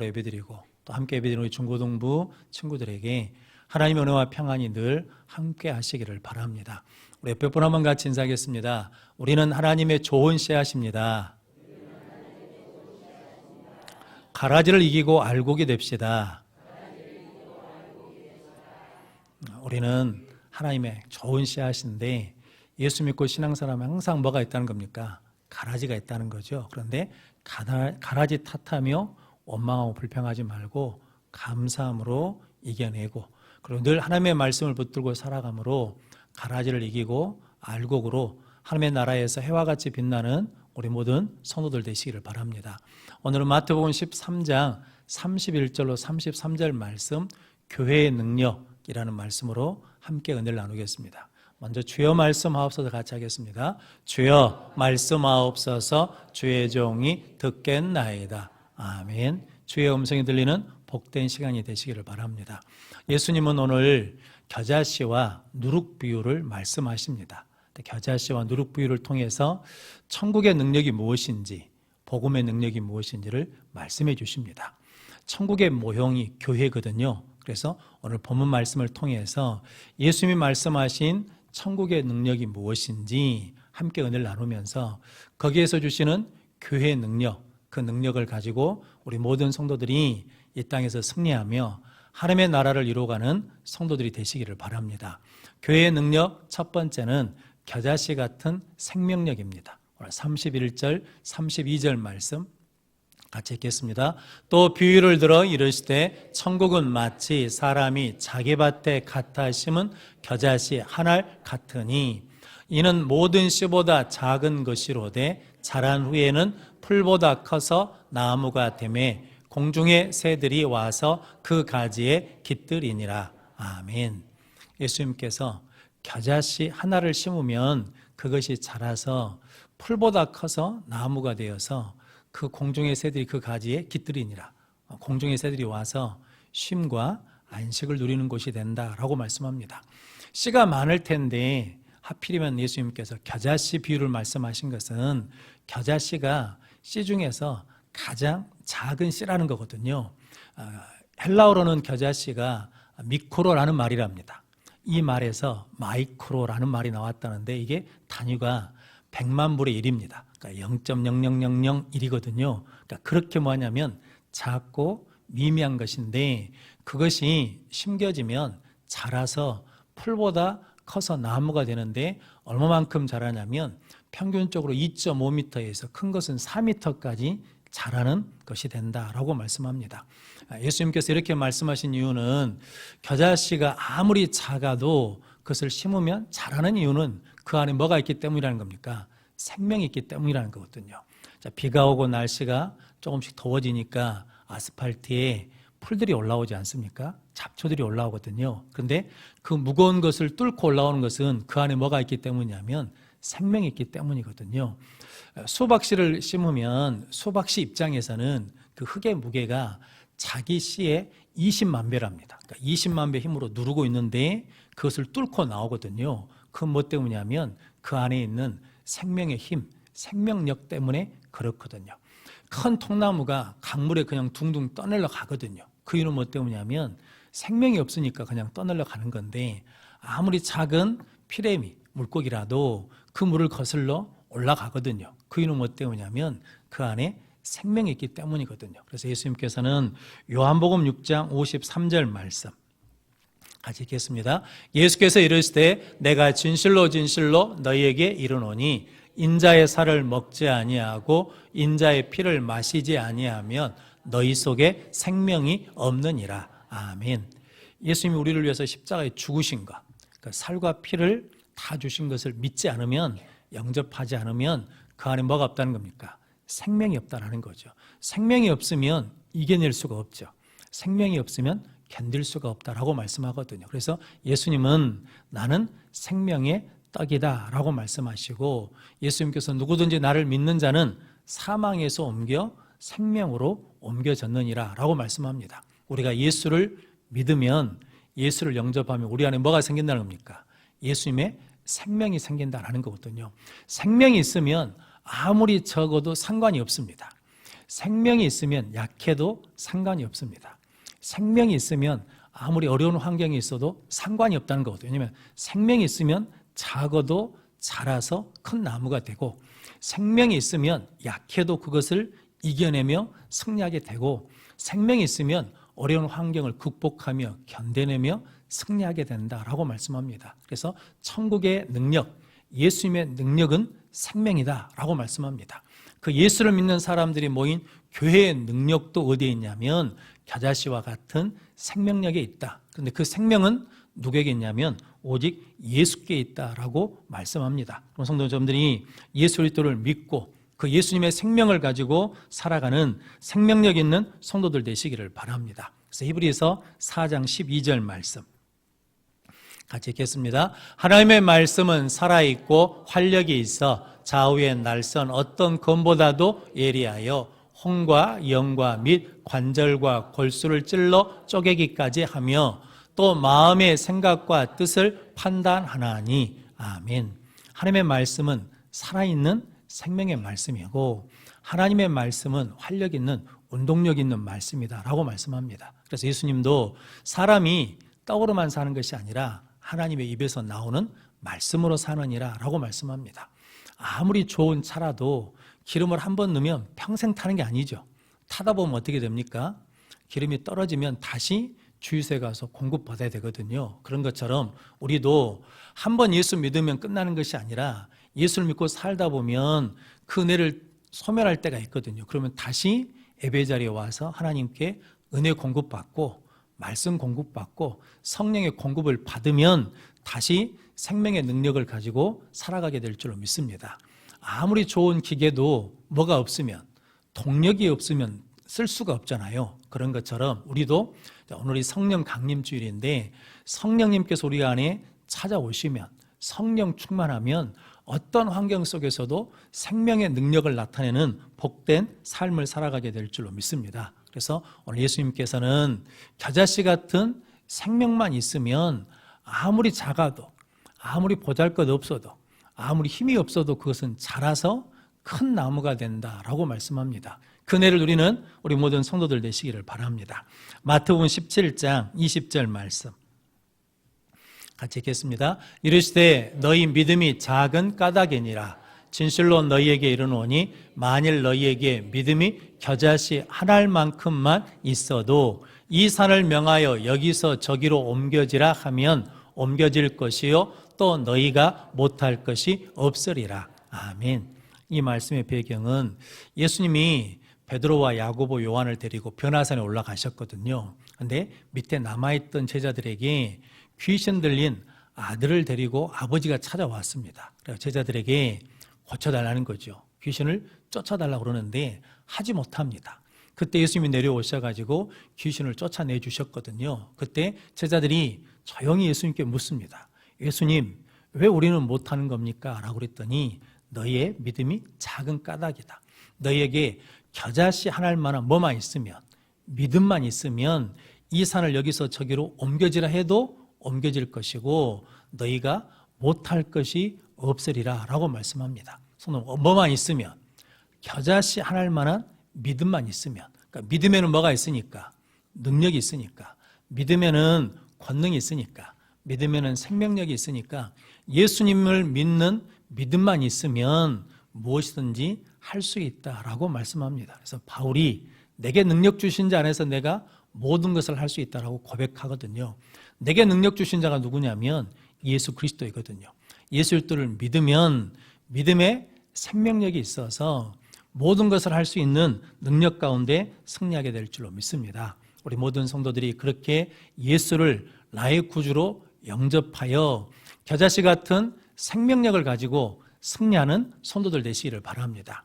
예배드리고 또 함께 예배드리는 우리 중고등부 친구들에게 하나님의 은혜와 평안이 늘 함께 하시기를 바랍니다. 우리 옆에 분 한번 같이 인사하겠습니다. 우리는 하나님의 좋은 씨앗입니다. 가라지를 이기고 알곡이 됩시다. 우리는 하나님의 좋은 씨앗인데 예수 믿고 신앙생활하면 항상 뭐가 있다는 겁니까? 가라지가 있다는 거죠. 그런데 가라지 탓하며 원망하고 불평하지 말고 감사함으로 이겨내고, 그리고 늘 하나님의 말씀을 붙들고 살아감으로 가라지를 이기고 알곡으로 하나님의 나라에서 해와 같이 빛나는 우리 모든 성도들 되시기를 바랍니다. 오늘은 마태복음 13장 31절로 33절 말씀, 교회의 능력이라는 말씀으로 함께 은혜를 나누겠습니다. 먼저 주여 말씀하옵소서 같이 하겠습니다. 주여 말씀하옵소서, 주의 종이 듣겠나이다. 아멘. 주의 음성이 들리는 복된 시간이 되시기를 바랍니다. 예수님은 오늘 겨자씨와 누룩 비유를 말씀하십니다. 겨자씨와 누룩 비유를 통해서 천국의 능력이 무엇인지, 복음의 능력이 무엇인지를 말씀해 주십니다. 천국의 모형이 교회거든요. 그래서 오늘 본문 말씀을 통해서 예수님이 말씀하신 천국의 능력이 무엇인지 함께 은혜를 나누면서 거기에서 주시는 교회의 능력, 그 능력을 가지고 우리 모든 성도들이 이 땅에서 승리하며 하나님의 나라를 이루어가는 성도들이 되시기를 바랍니다. 교회의 능력 첫 번째는 겨자씨 같은 생명력입니다. 오늘 31절, 32절 말씀 같이 읽겠습니다. 또 비유를 들어 이르시되 천국은 마치 사람이 자기 밭에 갖다 심은 겨자씨 한 알 같으니 이는 모든 씨보다 작은 것이로되 자란 후에는 풀보다 커서 나무가 되매 공중의 새들이 와서 그 가지에 깃들이니라. 아멘. 예수님께서 겨자씨 하나를 심으면 그것이 자라서 풀보다 커서 나무가 되어서 그 공중의 새들이 그 가지에 깃들이니라. 공중의 새들이 와서 쉼과 안식을 누리는 곳이 된다라고 말씀합니다. 씨가 많을 텐데 하필이면 예수님께서 겨자씨 비유를 말씀하신 것은 겨자씨가 씨 중에서 가장 작은 씨라는 거거든요. 헬라어로는 겨자씨가 미크로라는 말이랍니다. 이 말에서 마이크로라는 말이 나왔다는데 이게 단위가 100만 분의 1입니다. 그러니까 0.00001이거든요. 그러니까 그렇게 뭐냐면 작고 미미한 것인데 그것이 심겨지면 자라서 풀보다 커서 나무가 되는데 얼마만큼 자라냐면 평균적으로 2.5m에서 큰 것은 4m까지 자라는 것이 된다라고 말씀합니다. 예수님께서 이렇게 말씀하신 이유는 겨자씨가 아무리 작아도 그것을 심으면 자라는 이유는 그 안에 뭐가 있기 때문이라는 겁니까? 생명이 있기 때문이라는 거거든요. 자, 비가 오고 날씨가 조금씩 더워지니까 아스팔트에 풀들이 올라오지 않습니까? 잡초들이 올라오거든요. 그런데 그 무거운 것을 뚫고 올라오는 것은 그 안에 뭐가 있기 때문이냐면 생명이 있기 때문이거든요. 수박씨를 심으면 수박씨 입장에서는 그 흙의 무게가 자기 씨의 20만 배랍니다. 그러니까 20만 배 힘으로 누르고 있는데 그것을 뚫고 나오거든요. 그건 뭐 때문이냐면 그 안에 있는 생명의 힘, 생명력 때문에 그렇거든요. 큰 통나무가 강물에 그냥 둥둥 떠내려 가거든요. 그 이유는 뭐 때문이냐면 생명이 없으니까 그냥 떠내려 가는 건데 아무리 작은 피레미, 물고기라도 그 물을 거슬러 올라가거든요. 그 이유는 뭐 때문이냐면 그 안에 생명이 있기 때문이거든요. 그래서 예수님께서는 요한복음 6장 53절 말씀 같이 읽겠습니다. 예수께서 이르시되 내가 진실로 진실로 너희에게 이르노니 인자의 살을 먹지 아니하고 인자의 피를 마시지 아니하면 너희 속에 생명이 없느니라. 아멘. 예수님이 우리를 위해서 십자가에 죽으신 것, 그 살과 피를 다 주신 것을 믿지 않으면, 영접하지 않으면 그 안에 뭐가 없다는 겁니까? 생명이 없다는 거죠. 생명이 없으면 이겨낼 수가 없죠. 생명이 없으면 견딜 수가 없다라고 말씀하거든요. 그래서 예수님은 나는 생명의 떡이다라고 말씀하시고 예수님께서 누구든지 나를 믿는 자는 사망에서 옮겨 생명으로 옮겨졌느니라 라고 말씀합니다. 우리가 예수를 믿으면, 예수를 영접하면 우리 안에 뭐가 생긴다는 겁니까? 예수님의 생명이 생긴다는 거거든요. 생명이 있으면 아무리 적어도 상관이 없습니다. 생명이 있으면 약해도 상관이 없습니다. 생명이 있으면 아무리 어려운 환경이 있어도 상관이 없다는 거거든요. 왜냐하면 생명이 있으면 작아도 자라서 큰 나무가 되고, 생명이 있으면 약해도 그것을 이겨내며 승리하게 되고, 생명이 있으면 어려운 환경을 극복하며 견뎌내며 승리하게 된다라고 말씀합니다. 그래서 천국의 능력, 예수님의 능력은 생명이다라고 말씀합니다. 그 예수를 믿는 사람들이 모인 교회의 능력도 어디에 있냐면 겨자씨와 같은 생명력에 있다. 그런데 그 생명은 누구에게 있냐면 오직 예수께 있다라고 말씀합니다. 그럼 성도님들이 예수 그리스도를 믿고 그 예수님의 생명을 가지고 살아가는 생명력 있는 성도들 되시기를 바랍니다. 그래서 히브리서 4장 12절 말씀 같이 읽겠습니다. 하나님의 말씀은 살아있고 활력이 있어 좌우의 날선 어떤 검보다도 예리하여 혼과 영과 및 관절과 골수를 찔러 쪼개기까지 하며 또 마음의 생각과 뜻을 판단하나니. 아멘. 하나님의 말씀은 살아있는 생명의 말씀이고 하나님의 말씀은 활력 있는 운동력 있는 말씀이다라고 말씀합니다. 그래서 예수님도 사람이 떡으로만 사는 것이 아니라 하나님의 입에서 나오는 말씀으로 사느니라 라고 말씀합니다. 아무리 좋은 차라도 기름을 한번 넣으면 평생 타는 게 아니죠. 타다 보면 어떻게 됩니까? 기름이 떨어지면 다시 주유소에 가서 공급받아야 되거든요. 그런 것처럼 우리도 한번 예수 믿으면 끝나는 것이 아니라 예수를 믿고 살다 보면 그 은혜를 소멸할 때가 있거든요. 그러면 다시 예배 자리에 와서 하나님께 은혜 공급받고 말씀 공급받고 성령의 공급을 받으면 다시 생명의 능력을 가지고 살아가게 될 줄로 믿습니다. 아무리 좋은 기계도 뭐가 없으면, 동력이 없으면 쓸 수가 없잖아요. 그런 것처럼 우리도 오늘이 성령 강림 주일인데 성령님께서 우리 안에 찾아오시면, 성령 충만하면 어떤 환경 속에서도 생명의 능력을 나타내는 복된 삶을 살아가게 될 줄로 믿습니다. 그래서 오늘 예수님께서는 겨자씨 같은 생명만 있으면 아무리 작아도, 아무리 보잘것 없어도, 아무리 힘이 없어도 그것은 자라서 큰 나무가 된다라고 말씀합니다. 그 은혜를 누리는 우리 모든 성도들 되시기를 바랍니다. 마태복음 17장 20절 말씀 같이 읽겠습니다. 이르시되 너희 믿음이 작은 까닭이니라. 진실로 너희에게 이르노니 만일 너희에게 믿음이 겨자씨 한 알만큼만 있어도 이 산을 명하여 여기서 저기로 옮겨지라 하면 옮겨질 것이요 또 너희가 못할 것이 없으리라. 아멘. 이 말씀의 배경은 예수님이 베드로와 야고보, 요한을 데리고 변화산에 올라가셨거든요. 그런데 밑에 남아있던 제자들에게 귀신 들린 아들을 데리고 아버지가 찾아왔습니다. 그래서 제자들에게 고쳐달라는 거죠. 귀신을 쫓아달라고 그러는데 하지 못합니다. 그때 예수님이 내려오셔가지고 귀신을 쫓아내 주셨거든요. 그때 제자들이 조용히 예수님께 묻습니다. 예수님, 왜 우리는 못하는 겁니까? 라고 그랬더니 너희의 믿음이 작은 까닭이다. 너희에게 겨자씨 한 알만한 뭐만 있으면, 믿음만 있으면 이 산을 여기서 저기로 옮겨지라 해도 옮겨질 것이고 너희가 못할 것이 없으리라 라고 말씀합니다. 뭐만 있으면, 겨자씨 한 알만한 믿음만 있으면, 그러니까 믿음에는 뭐가 있으니까? 능력이 있으니까, 믿음에는 권능이 있으니까, 믿음에는 생명력이 있으니까 예수님을 믿는 믿음만 있으면 무엇이든지 할 수 있다라고 말씀합니다. 그래서 바울이 내게 능력 주신 자 안에서 내가 모든 것을 할 수 있다라고 고백하거든요. 내게 능력 주신 자가 누구냐면 예수 그리스도이거든요. 예수 그리스도를 믿으면 믿음에 생명력이 있어서 모든 것을 할 수 있는 능력 가운데 승리하게 될 줄로 믿습니다. 우리 모든 성도들이 그렇게 예수를 나의 구주로 영접하여 겨자씨 같은 생명력을 가지고 승리하는 성도들 되시기를 바랍니다.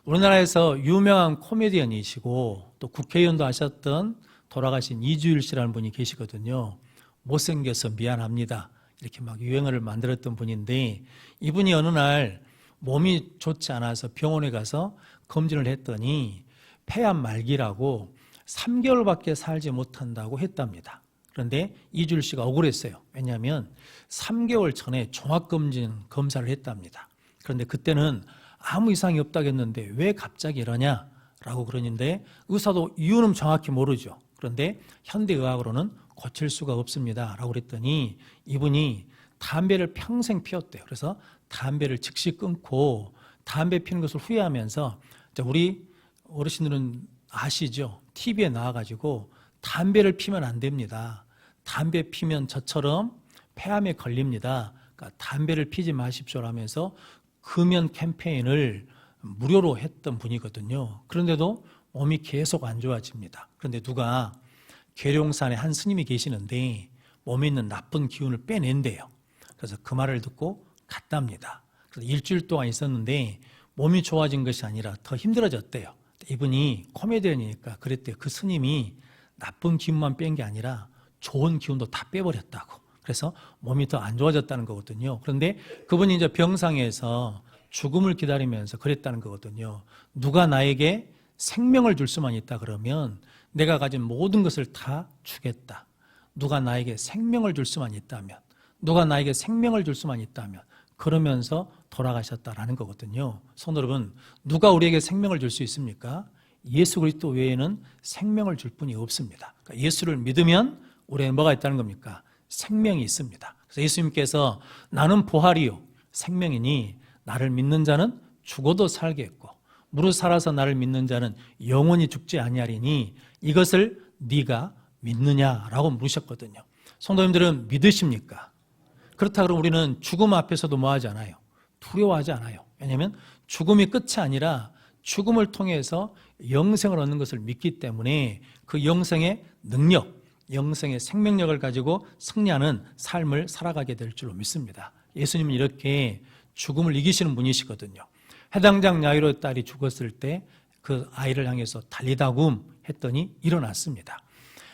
우리나라에서 유명한 코미디언이시고 또 국회의원도 하셨던 돌아가신 이주일 씨라는 분이 계시거든요. 못생겨서 미안합니다. 이렇게 막 유행어를 만들었던 분인데 이분이 어느 날 몸이 좋지 않아서 병원에 가서 검진을 했더니 폐암 말기라고 3개월밖에 살지 못한다고 했답니다. 그런데 이주일 씨가 억울했어요. 왜냐하면 3개월 전에 종합검진 검사를 했답니다. 그런데 그때는 아무 이상이 없다고 했는데 왜 갑자기 이러냐? 라고 그러는데 의사도 이유는 정확히 모르죠. 그런데 현대의학으로는 고칠 수가 없습니다 라고 그랬더니 이분이 담배를 평생 피웠대요. 그래서 담배를 즉시 끊고 담배 피는 것을 후회하면서 우리 어르신들은 아시죠? TV에 나와가지고 담배를 피면 안 됩니다. 담배 피면 저처럼 폐암에 걸립니다. 그러니까 담배를 피지 마십시오 하면서 금연 캠페인을 무료로 했던 분이거든요. 그런데도 몸이 계속 안 좋아집니다. 그런데 누가 계룡산에 한 스님이 계시는데 몸에 있는 나쁜 기운을 빼낸대요. 그래서 그 말을 듣고 갔답니다. 그래서 일주일 동안 있었는데 몸이 좋아진 것이 아니라 더 힘들어졌대요. 이분이 코미디언이니까 그랬대요. 그 스님이 나쁜 기운만 뺀 게 아니라 좋은 기운도 다 빼버렸다고. 그래서 몸이 더 안 좋아졌다는 거거든요. 그런데 그분이 이제 병상에서 죽음을 기다리면서 그랬다는 거거든요. 누가 나에게 생명을 줄 수만 있다 그러면 내가 가진 모든 것을 다 주겠다. 누가 나에게 생명을 줄 수만 있다면, 누가 나에게 생명을 줄 수만 있다면, 그러면서 돌아가셨다라는 거거든요. 성도 여러분, 누가 우리에게 생명을 줄 수 있습니까? 예수 그리스도 외에는 생명을 줄 분이 없습니다. 그러니까 예수를 믿으면 우리에게 뭐가 있다는 겁니까? 생명이 있습니다. 그래서 예수님께서 나는 부활이요 생명이니 나를 믿는 자는 죽어도 살겠고 무릇 살아서 나를 믿는 자는 영원히 죽지 아니하리니 이것을 네가 믿느냐라고 물으셨거든요. 성도님들은 믿으십니까? 그렇다 그러면 우리는 죽음 앞에서도 뭐하지 않아요? 두려워하지 않아요. 왜냐하면 죽음이 끝이 아니라 죽음을 통해서 영생을 얻는 것을 믿기 때문에 그 영생의 능력, 영생의 생명력을 가지고 승리하는 삶을 살아가게 될 줄로 믿습니다. 예수님은 이렇게 죽음을 이기시는 분이시거든요. 해당장 야이로의 딸이 죽었을 때 그 아이를 향해서 달리다굼 했더니 일어났습니다.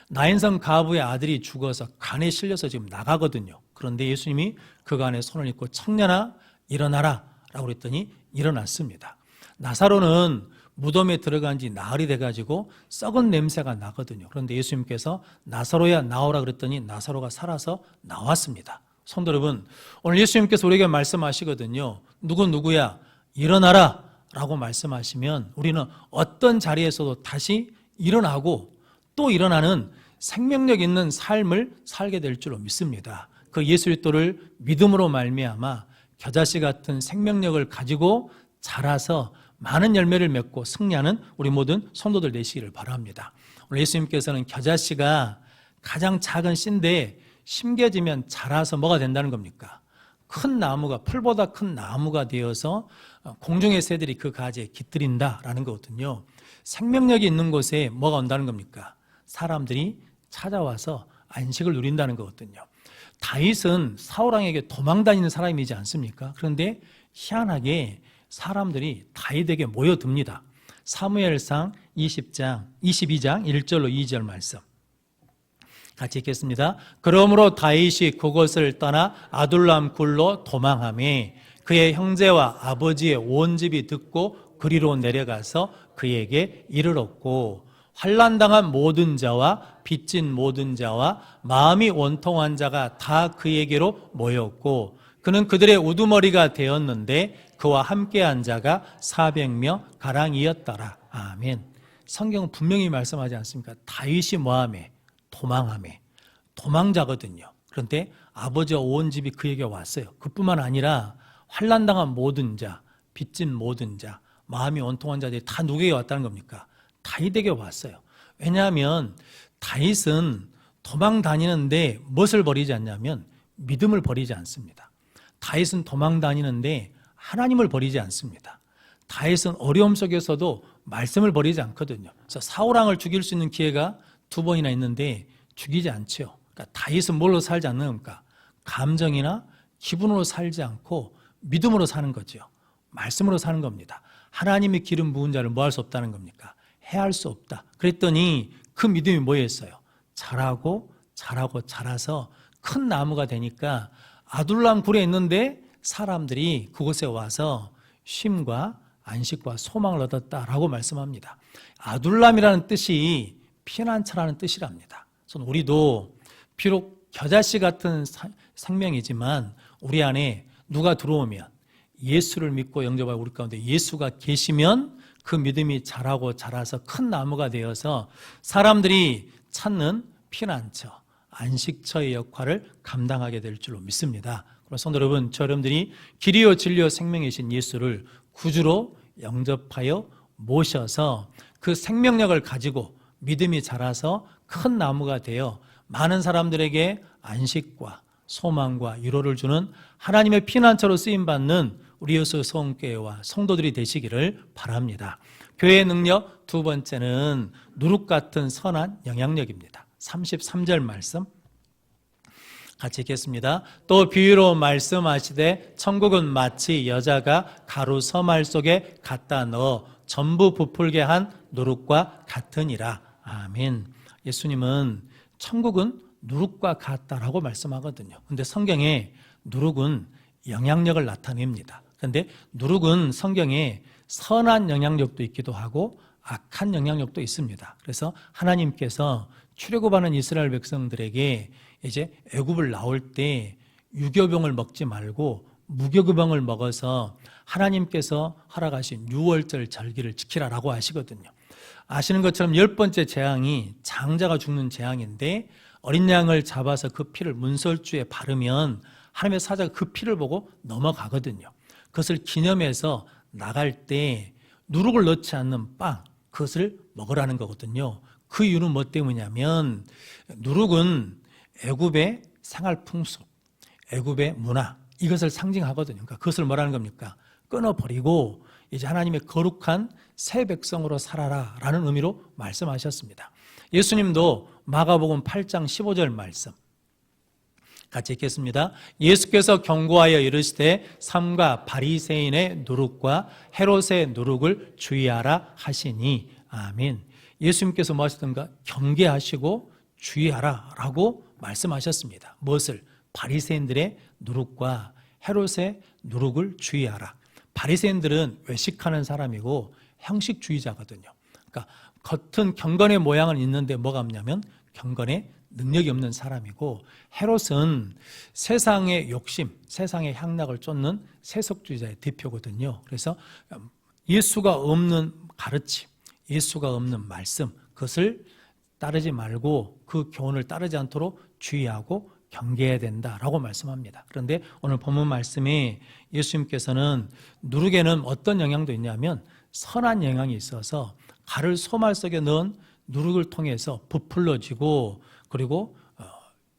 나인성 가부의 아들이 죽어서 간에 실려서 지금 나가거든요. 그런데 예수님이 그 간에 손을 얹고 청년아 일어나라 라고 그랬더니 일어났습니다. 나사로는 무덤에 들어간 지 나흘이 돼가지고 썩은 냄새가 나거든요. 그런데 예수님께서 나사로야 나오라 그랬더니 나사로가 살아서 나왔습니다. 성도 여러분, 오늘 예수님께서 우리에게 말씀하시거든요. 누구야 일어나라 라고 말씀하시면 우리는 어떤 자리에서도 다시 일어나고 또 일어나는 생명력 있는 삶을 살게 될 줄로 믿습니다. 그 예수 그리스도를 믿음으로 말미암아 겨자씨 같은 생명력을 가지고 자라서 많은 열매를 맺고 승리하는 우리 모든 성도들 되시기를 바랍니다. 오늘 예수님께서는 겨자씨가 가장 작은 씨인데 심겨지면 자라서 뭐가 된다는 겁니까? 큰 나무가, 풀보다 큰 나무가 되어서 공중의 새들이 그 가지에 깃들인다라는 거거든요. 생명력이 있는 곳에 뭐가 온다는 겁니까? 사람들이 찾아와서 안식을 누린다는 거거든요. 다윗은 사울왕에게 도망다니는 사람이지 않습니까? 그런데 희한하게 사람들이 다윗에게 모여듭니다. 사무엘상 22장 1절로 2절 말씀 같이 읽겠습니다. 그러므로 다윗이 그곳을 떠나 아둘람 굴로 도망하며 그의 형제와 아버지의 온 집이 듣고 그리로 내려가서 그에게 이르렀고 환난당한 모든 자와 빚진 모든 자와 마음이 원통한 자가 다 그에게로 모였고 그는 그들의 우두머리가 되었는데 그와 함께한 자가 400명 가량이었더라. 아멘. 성경은 분명히 말씀하지 않습니까? 다윗이 뭐하매? 도망하매. 도망자거든요. 그런데 아버지와 온 집이 그에게 왔어요. 그뿐만 아니라 환난당한 모든 자, 빚진 모든 자, 마음이 원통한 자들이 다 누구에게 왔다는 겁니까? 다윗에게 왔어요. 왜냐하면 다윗은 도망 다니는데 무엇을 버리지 않냐면 믿음을 버리지 않습니다. 다윗은 도망 다니는데 하나님을 버리지 않습니다. 다윗은 어려움 속에서도 말씀을 버리지 않거든요. 그래서 사울왕을 죽일 수 있는 기회가 2번이나 있는데 죽이지 않죠. 그러니까 다윗은 뭘로 살지 않는 겁니까? 감정이나 기분으로 살지 않고 믿음으로 사는 거죠. 말씀으로 사는 겁니다. 하나님의 기름 부은 자를 뭐 할 수 없다는 겁니까? 해할 수 없다. 그랬더니 그 믿음이 뭐였어요? 자라고 자라서 큰 나무가 되니까 아둘람 굴에 있는데 사람들이 그곳에 와서 쉼과 안식과 소망을 얻었다라고 말씀합니다. 아둘람이라는 뜻이 피난처라는 뜻이랍니다. 그래서 우리도 비록 겨자씨 같은 생명이지만 우리 안에 누가 들어오면 예수를 믿고 영접하고 우리 가운데 예수가 계시면 그 믿음이 자라서 큰 나무가 되어서 사람들이 찾는 피난처, 안식처의 역할을 감당하게 될 줄로 믿습니다. 그래서 성도 여러분, 저 여러분들이 길이요 진리요 생명이신 예수를 구주로 영접하여 모셔서 그 생명력을 가지고 믿음이 자라서 큰 나무가 되어 많은 사람들에게 안식과 소망과 위로를 주는 하나님의 피난처로 쓰임받는 우리 예수 성교회와 성도들이 되시기를 바랍니다. 교회의 능력 두 번째는 누룩 같은 선한 영향력입니다. 33절 말씀 같이 읽겠습니다. 또 비유로 말씀하시되 천국은 마치 여자가 가루 서말 속에 갖다 넣어 전부 부풀게 한 누룩과 같으니라. 아멘. 예수님은 천국은 누룩과 같다라고 말씀하거든요. 근데 성경에 누룩은 영향력을 나타냅니다. 그런데 누룩은 성경에 선한 영향력도 있기도 하고 악한 영향력도 있습니다. 그래서 하나님께서 출애굽하는 이스라엘 백성들에게 이제 애굽을 나올 때 유교병을 먹지 말고 무교병을 먹어서 하나님께서 허락하신 유월절 절기를 지키라라고 하시거든요. 아시는 것처럼 10번째 재앙이 장자가 죽는 재앙인데 어린 양을 잡아서 그 피를 문설주에 바르면 하나님의 사자가 그 피를 보고 넘어가거든요. 그것을 기념해서 나갈 때 누룩을 넣지 않는 빵, 그것을 먹으라는 거거든요. 그 이유는 뭐 때문이냐면 누룩은 애굽의 생활 풍습, 애굽의 문화, 이것을 상징하거든요. 그러니까 그것을 뭐라는 겁니까? 끊어버리고 이제 하나님의 거룩한 새 백성으로 살아라라는 의미로 말씀하셨습니다. 예수님도 마가복음 8장 15절 말씀 같이 읽겠습니다. 예수께서 경고하여 이르시되 삼가 바리새인의 누룩과 헤롯의 누룩을 주의하라 하시니. 아멘. 예수님께서 뭐 하시던가? 경계하시고 주의하라 라고 말씀하셨습니다. 무엇을? 바리새인들의 누룩과 헤롯의 누룩을 주의하라. 바리새인들은 외식하는 사람이고 형식주의자거든요. 그러니까 겉은 경건의 모양은 있는데 뭐가 없냐면 경건의 능력이 없는 사람이고, 헤롯은 세상의 욕심, 세상의 향락을 쫓는 세속주의자의 대표거든요. 그래서 예수가 없는 가르침, 예수가 없는 말씀, 그것을 따르지 말고 그 교훈을 따르지 않도록 주의하고 경계해야 된다라고 말씀합니다. 그런데 오늘 본문 말씀에 예수님께서는 누룩에는 어떤 영향도 있냐면 선한 영향이 있어서 가를 소말 속에 넣은 누룩을 통해서 부풀러지고 그리고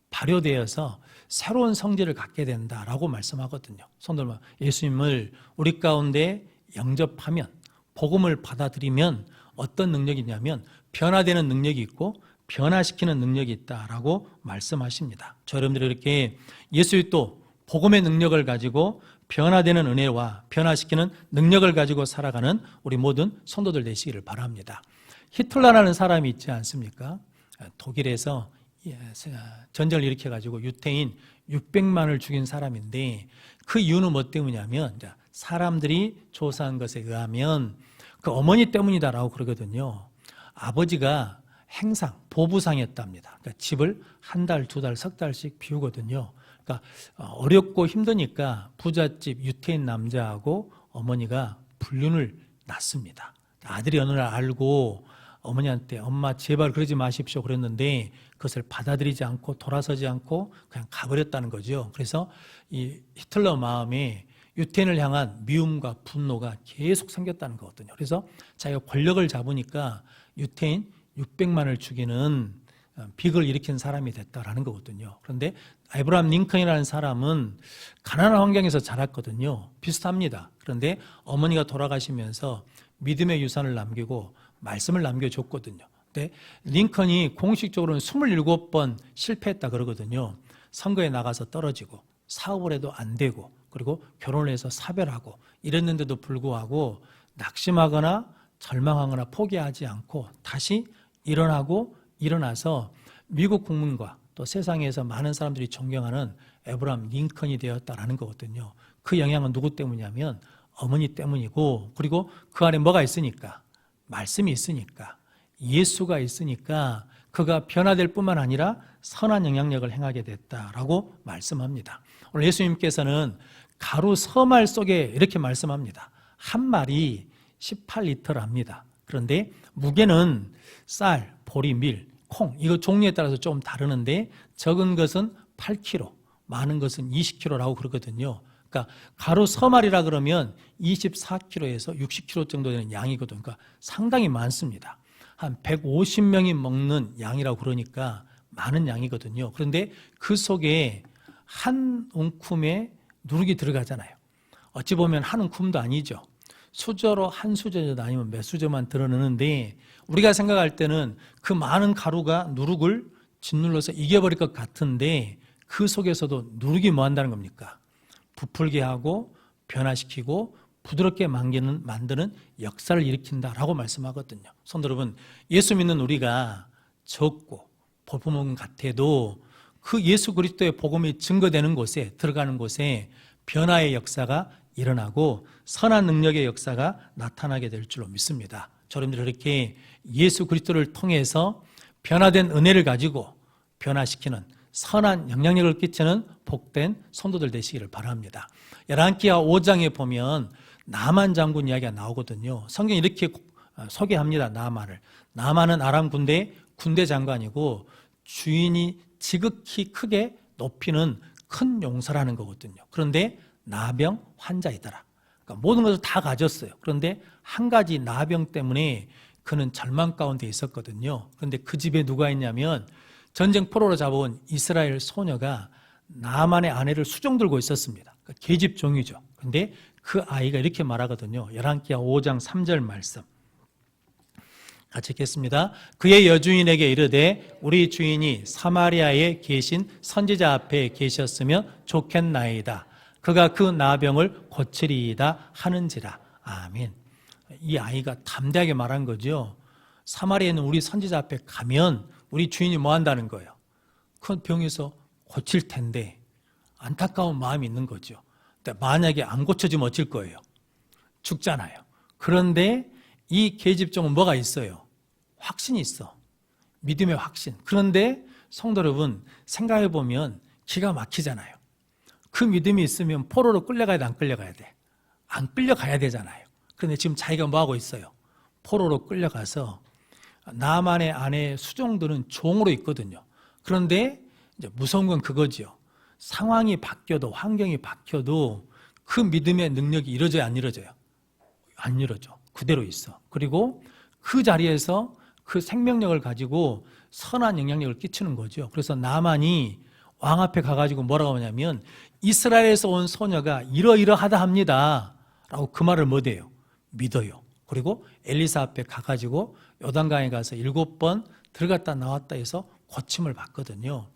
발효되어서 새로운 성질을 갖게 된다라고 말씀하거든요. 성도들, 예수님을 우리 가운데 영접하면, 복음을 받아들이면 어떤 능력이 있냐면 변화되는 능력이 있고 변화시키는 능력이 있다라고 말씀하십니다. 저 여러분들이 이렇게 예수의 또 복음의 능력을 가지고 변화되는 은혜와 변화시키는 능력을 가지고 살아가는 우리 모든 성도들 되시기를 바랍니다. 히틀러라는 사람이 있지 않습니까? 독일에서 전쟁을 일으켜가지고 유태인 600만을 죽인 사람인데 그 이유는 뭐 때문이냐면 사람들이 조사한 것에 의하면 그 어머니 때문이다라고 그러거든요. 아버지가 행상, 보부상이었답니다. 그러니까 집을 한 달, 두 달, 석 달씩 비우거든요. 그러니까 어렵고 힘드니까 부잣집 유태인 남자하고 어머니가 불륜을 났습니다. 아들이 어느 날 알고 어머니한테 엄마 제발 그러지 마십시오 그랬는데 그것을 받아들이지 않고 돌아서지 않고 그냥 가버렸다는 거죠. 그래서 이 히틀러 마음에 유태인을 향한 미움과 분노가 계속 생겼다는 거거든요. 그래서 자기가 권력을 잡으니까 유태인 600만을 죽이는 빅을 일으킨 사람이 됐다라는 거거든요. 그런데 에브라함 링컨이라는 사람은 가난한 환경에서 자랐거든요. 비슷합니다. 그런데 어머니가 돌아가시면서 믿음의 유산을 남기고 말씀을 남겨줬거든요. 근데 링컨이 공식적으로는 27번 실패했다 그러거든요. 선거에 나가서 떨어지고 사업을 해도 안 되고 그리고 결혼을 해서 사별하고 이랬는데도 불구하고 낙심하거나 절망하거나 포기하지 않고 다시 일어나서 미국 국민과 또 세상에서 많은 사람들이 존경하는 에브라함 링컨이 되었다라는 거거든요. 그 영향은 누구 때문이냐면 어머니 때문이고, 그리고 그 안에 뭐가 있으니까? 말씀이 있으니까, 예수가 있으니까 그가 변화될 뿐만 아니라 선한 영향력을 행하게 됐다라고 말씀합니다. 오늘 예수님께서는 가루 서말 속에 이렇게 말씀합니다. 한 말이 18리터랍니다. 그런데 무게는 쌀, 보리, 밀, 콩 이거 종류에 따라서 좀 다르는데 적은 것은 8kg, 많은 것은 20kg라고 그러거든요. 그러니까 가루 서말이라 그러면 24kg에서 60kg 정도 되는 양이거든요. 그러니까 상당히 많습니다. 한 150명이 먹는 양이라고 그러니까 많은 양이거든요. 그런데 그 속에 한 움큼의 누룩이 들어가잖아요. 어찌 보면 한 움큼도 아니죠. 수저로 한 수저도 아니면 몇 수저만 드러내는데 우리가 생각할 때는 그 많은 가루가 누룩을 짓눌러서 이겨버릴 것 같은데 그 속에서도 누룩이 뭐 한다는 겁니까? 부풀게 하고 변화시키고 부드럽게 만드는 역사를 일으킨다라고 말씀하거든요. 성도 여러분, 예수 믿는 우리가 적고 볼품은 같아도 그 예수 그리스도의 복음이 증거되는 곳에 들어가는 곳에 변화의 역사가 일어나고 선한 능력의 역사가 나타나게 될 줄로 믿습니다. 여러분들 이렇게 예수 그리스도를 통해서 변화된 은혜를 가지고 변화시키는 선한 영향력을 끼치는 복된 성도들 되시기를 바랍니다. 열왕기하 5장에 보면 나만 장군 이야기가 나오거든요. 성경이 이렇게 소개합니다. 나만을. 나만은 아람 군대 장관이고 주인이 지극히 크게 높이는 큰 용사라는 거거든요. 그런데 나병 환자이더라. 그러니까 모든 것을 다 가졌어요. 그런데 한 가지 나병 때문에 그는 절망 가운데 있었거든요. 그런데 그 집에 누가 있냐면 전쟁 포로로 잡아온 이스라엘 소녀가 나만의 아내를 수종 들고 있었습니다. 그러니까 계집종이죠. 그런데 그 아이가 이렇게 말하거든요. 열왕기하 5장 3절 말씀 같이 읽겠습니다. 그의 여주인에게 이르되 우리 주인이 사마리아에 계신 선지자 앞에 계셨으면 좋겠나이다. 그가 그 나병을 고치리이다 하는지라. 아멘. 이 아이가 담대하게 말한 거죠. 사마리아에 있는 우리 선지자 앞에 가면 우리 주인이 뭐 한다는 거예요? 그 병에서 고칠 텐데 안타까운 마음이 있는 거죠. 근데 만약에 안 고쳐지면 어쩔 거예요? 죽잖아요. 그런데 이 계집종은 뭐가 있어요? 확신이 있어. 믿음의 확신. 그런데 성도 여러분 생각해 보면 기가 막히잖아요. 그 믿음이 있으면 포로로 끌려가야 돼, 안 끌려가야 돼? 안 끌려가야 되잖아요. 그런데 지금 자기가 뭐 하고 있어요? 포로로 끌려가서 나만의 아내의 수종들은 종으로 있거든요. 그런데 이제 무서운 건 그거지요. 상황이 바뀌어도 환경이 바뀌어도 그 믿음의 능력이 이루어져요, 안 이루어져요? 안 이루어져. 그대로 있어. 그리고 그 자리에서 그 생명력을 가지고 선한 영향력을 끼치는 거죠. 그래서 나만이 왕 앞에 가가지고 뭐라고 하냐면 이스라엘에서 온 소녀가 이러이러하다 합니다 라고 그 말을 못해요. 믿어요. 그리고 엘리사 앞에 가가지고 요단강에 가서 7번 들어갔다 나왔다 해서 고침을 받거든요.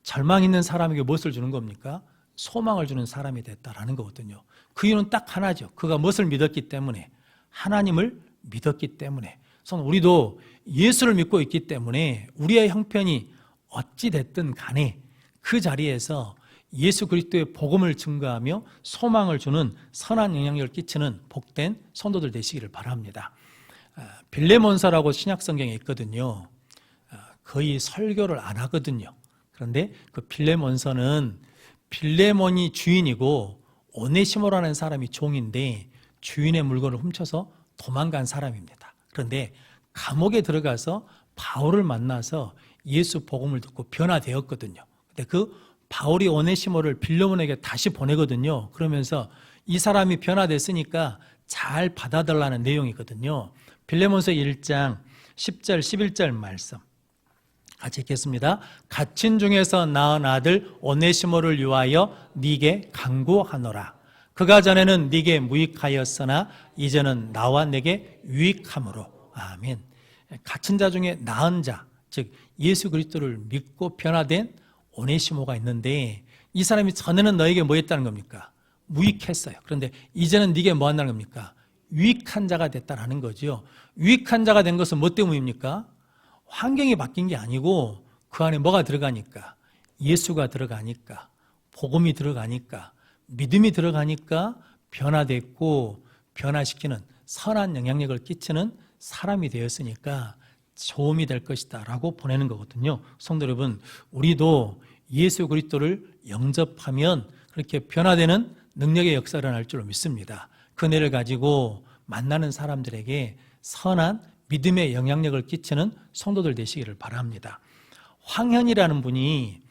절망 있는 사람에게 무엇을 주는 겁니까? 소망을 주는 사람이 됐다라는 거거든요. 그 이유는 딱 하나죠. 그가 무엇을 믿었기 때문에, 하나님을 믿었기 때문에. 그래서 우리도 예수를 믿고 있기 때문에 우리의 형편이 어찌 됐든 간에 그 자리에서 예수 그리스도의 복음을 증거하며 소망을 주는 선한 영향력을 끼치는 복된 성도들 되시기를 바랍니다. 빌레몬서라고 신약 성경에 있거든요. 거의 설교를 안 하거든요. 그런데 그 빌레몬서는 빌레몬이 주인이고 오네시모라는 사람이 종인데 주인의 물건을 훔쳐서 도망간 사람입니다. 그런데 감옥에 들어가서 바울을 만나서 예수 복음을 듣고 변화되었거든요. 근데 그 바울이 오네시모를 빌레몬에게 다시 보내거든요. 그러면서 이 사람이 변화됐으니까 잘 받아달라는 내용이거든요. 빌레몬서 1장 10절 11절 말씀 같이 읽겠습니다. 갇힌 중에서 낳은 아들 오네시모를 위하여 네게 간구하노라. 그가 전에는 네게 무익하였으나 이제는 나와 내게 유익함으로. 아멘. 갇힌 자 중에 낳은 자, 즉 예수 그리스도를 믿고 변화된 오네시모가 있는데 이 사람이 전에는 너에게 뭐 했다는 겁니까? 무익했어요. 그런데 이제는 네게 뭐 한다는 겁니까? 유익한 자가 됐다라는 거죠. 유익한 자가 된 것은 뭐 때문입니까? 환경이 바뀐 게 아니고 그 안에 뭐가 들어가니까? 예수가 들어가니까, 복음이 들어가니까, 믿음이 들어가니까 변화됐고 변화시키는 선한 영향력을 끼치는 사람이 되었으니까 도움이 될 것이다 라고 보내는 거거든요. 성도 여러분, 우리도 예수 그리스도를 영접하면 그렇게 변화되는 능력의 역사를 일어날 줄로 믿습니다. 그 은혜를 가지고 만나는 사람들에게 선한 믿음의 영향력을 끼치는 성도들 되시기를 바랍니다. 황현이라는 분이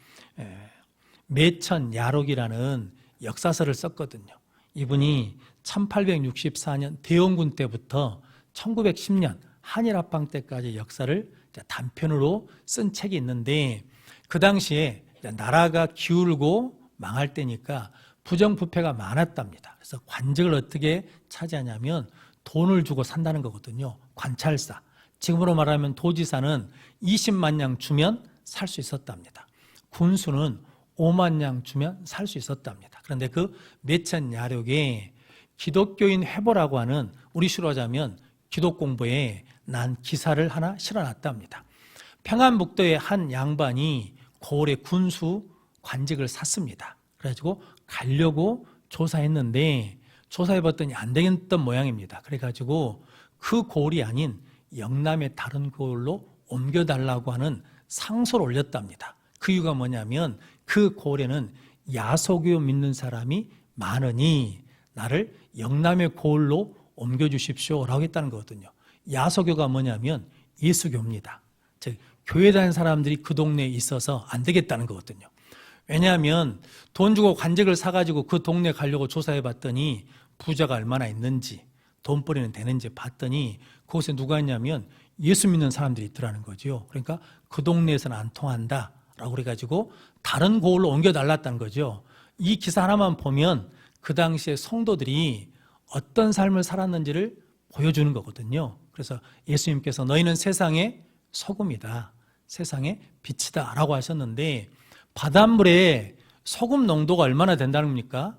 매천야록이라는 역사서를 썼거든요. 이분이 1864년 대원군 때부터 1910년 한일합방 때까지 역사를 단편으로 쓴 책이 있는데, 그 당시에 나라가 기울고 망할 때니까 부정부패가 많았답니다. 그래서 관직을 어떻게 차지하냐면 돈을 주고 산다는 거거든요. 관찰사. 지금으로 말하면 도지사는 20만 냥 주면 살 수 있었답니다. 군수는 5만 냥 주면 살 수 있었답니다. 그런데 그 매천야록에 기독교인 회보라고 하는, 우리식으로 하자면 기독공부에 난 기사를 하나 실어놨답니다. 평안북도의 한 양반이 고을의 군수 관직을 샀습니다. 그래가지고 가려고 조사했는데 조사해봤더니 안 되겠던 모양입니다. 그래가지고 그 고을이 아닌 영남의 다른 고을로 옮겨달라고 하는 상소를 올렸답니다. 그 이유가 뭐냐면 그 고을에는 야소교 믿는 사람이 많으니 나를 영남의 고을로 옮겨주십시오라고 했다는 거거든요. 야소교가 뭐냐면 예수교입니다. 즉 교회 다니는 사람들이 그 동네에 있어서 안 되겠다는 거거든요. 왜냐하면 돈 주고 관직을 사가지고 그 동네 가려고 조사해봤더니 부자가 얼마나 있는지, 돈벌이는 되는지 봤더니 그곳에 누가 있냐면 예수 믿는 사람들이 있더라는 거죠. 그러니까 그 동네에서는 안 통한다라고 그래가지고 다른 고을로 옮겨달랐다는 거죠. 이 기사 하나만 보면 그 당시에 성도들이 어떤 삶을 살았는지를 보여주는 거거든요. 그래서 예수님께서 너희는 세상의 소금이다, 세상의 빛이다 라고 하셨는데, 바닷물에 소금 농도가 얼마나 된다는 겁니까?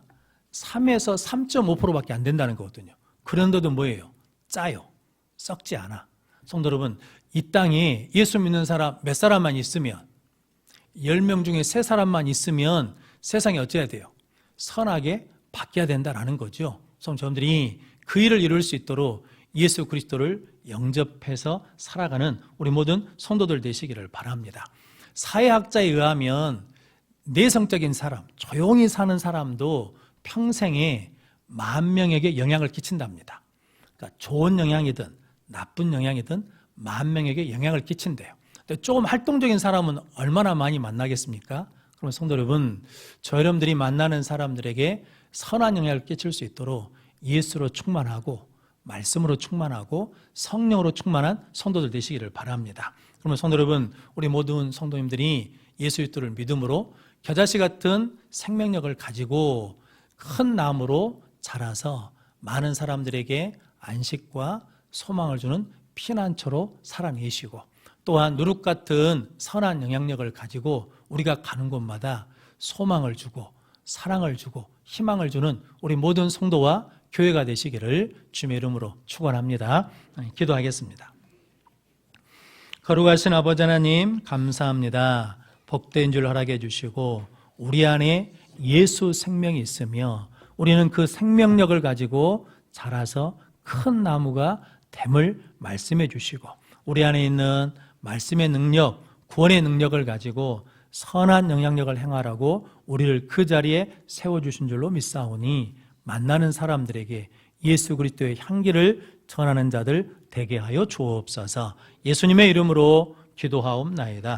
3에서 3.5%밖에 안 된다는 거거든요. 그런데도 뭐예요? 짜요. 썩지 않아. 성도 여러분, 이 땅에 예수 믿는 사람 몇 사람만 있으면, 10명 중에 3사람만 있으면 세상이 어찌해야 돼요? 선하게 바뀌어야 된다라는 거죠. 성도님들이 그 일을 이룰 수 있도록 예수 그리스도를 영접해서 살아가는 우리 모든 성도들 되시기를 바랍니다. 사회학자에 의하면 내성적인 사람, 조용히 사는 사람도 평생에 10,000명에게 영향을 끼친답니다. 그러니까 좋은 영향이든 나쁜 영향이든 10,000명에게 영향을 끼친대요. 근데 조금 활동적인 사람은 얼마나 많이 만나겠습니까? 그러면 성도 여러분, 저 여러분들이 만나는 사람들에게 선한 영향을 끼칠 수 있도록 예수로 충만하고 말씀으로 충만하고 성령으로 충만한 성도들 되시기를 바랍니다. 그러면 성도 여러분, 우리 모든 성도님들이 예수 그리스도를 믿음으로 겨자씨 같은 생명력을 가지고 큰 나무로 자라서 많은 사람들에게 안식과 소망을 주는 피난처로 살아내시고, 또한 누룩 같은 선한 영향력을 가지고 우리가 가는 곳마다 소망을 주고 사랑을 주고 희망을 주는 우리 모든 성도와 교회가 되시기를 주님의 이름으로 축원합니다. 기도하겠습니다. 거룩하신 아버지 하나님, 감사합니다. 복된 줄 허락해 주시고 우리 안에 예수 생명이 있으며 우리는 그 생명력을 가지고 자라서 큰 나무가 됨을 말씀해 주시고, 우리 안에 있는 말씀의 능력, 구원의 능력을 가지고 선한 영향력을 행하라고 우리를 그 자리에 세워주신 줄로 믿사오니 만나는 사람들에게 예수 그리스도의 향기를 전하는 자들 되게 하여 주옵소서. 예수님의 이름으로 기도하옵나이다.